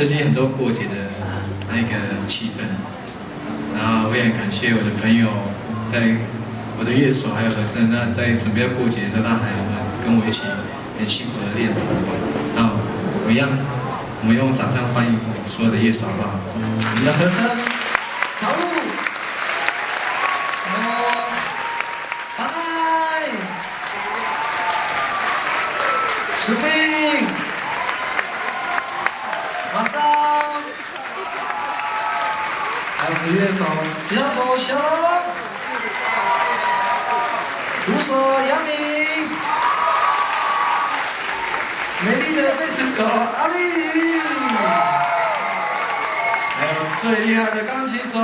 最近很多过节的那个气氛，然后我也很感谢我的朋友，在我的乐手还有和声，那在准备要过节的时候，那还有跟我一起很辛苦的练。那我们用掌声欢迎所有的乐手好不好？我们的和声，小鹿，巴奈，石斌。 马上，还有乐手、吉他手小龙，鼓手杨明，美丽的贝斯手阿丽，还有最厉害的钢琴手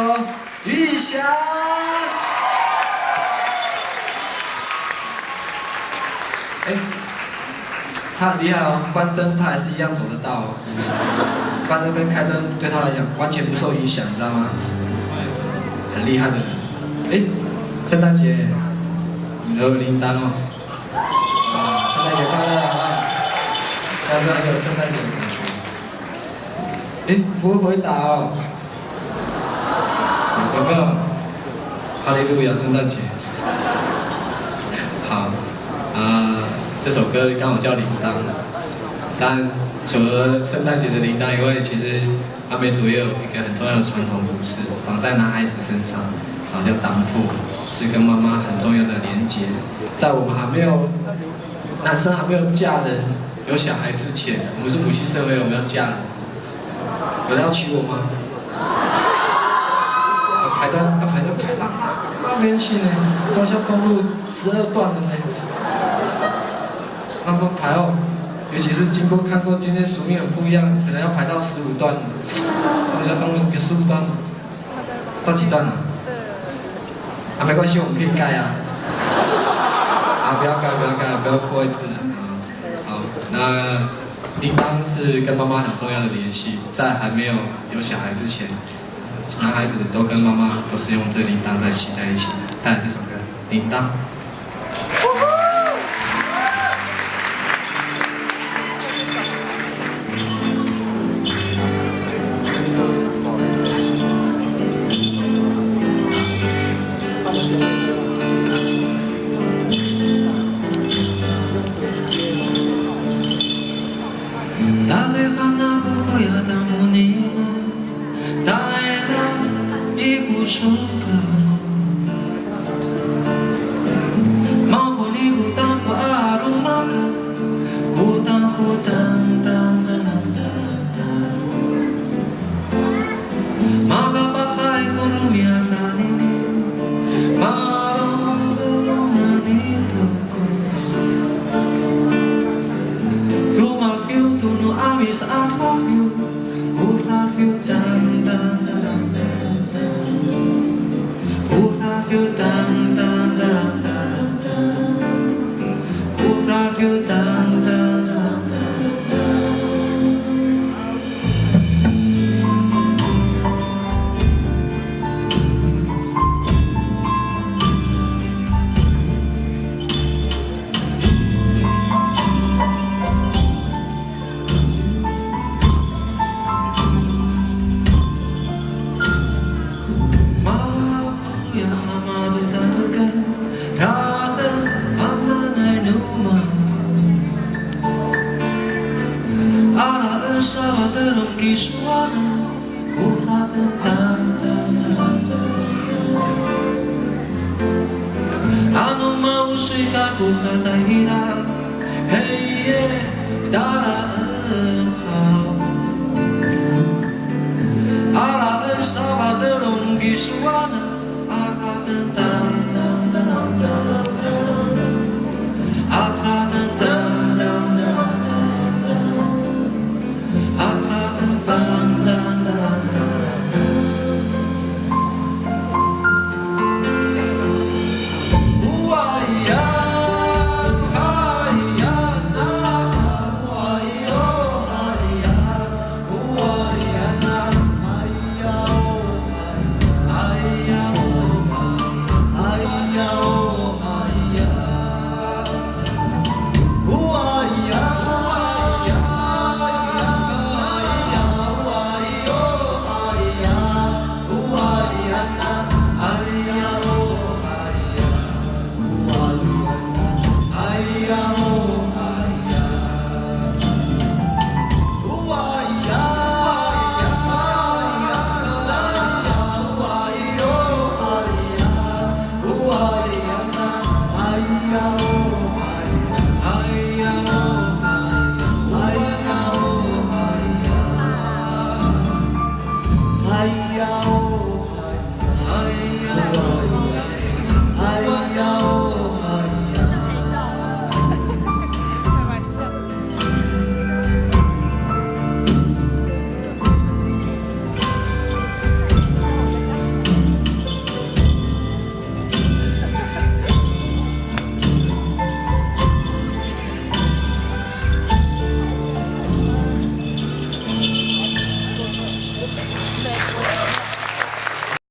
玉祥。他很厉害哦，关灯他还是一样走得到哦。关灯跟开灯对他来讲完全不受影响，你知道吗？很厉害的人。圣诞节你有铃铛哦。圣诞节快乐啊！要不要有圣诞节的感觉？不会回答哦。有没有？哈利路亚，圣诞节。好，这首歌刚好叫铃铛，但除了圣诞节的铃铛以外，其实阿美族也有一个很重要的传统故事，绑在男孩子身上，然后叫当父，是跟妈妈很重要的连结。在我们男生还没有嫁人、有小孩之前，我们是母系社会，我们要嫁人。有人要娶我吗？要排到那边去呢，忠孝东路12段的呢。慢慢排哦，尤其是看过今天署名很不一样，可能要排到15段。忠孝东路有15段，到几段了？没关系，我们可以盖啊。不要盖，不要破坏自然。好，那铃铛是跟妈妈很重要的联系，在还没有小孩之前，男孩子都跟妈妈都是用这铃铛在系在一起。带来这首歌《铃铛》。Bye.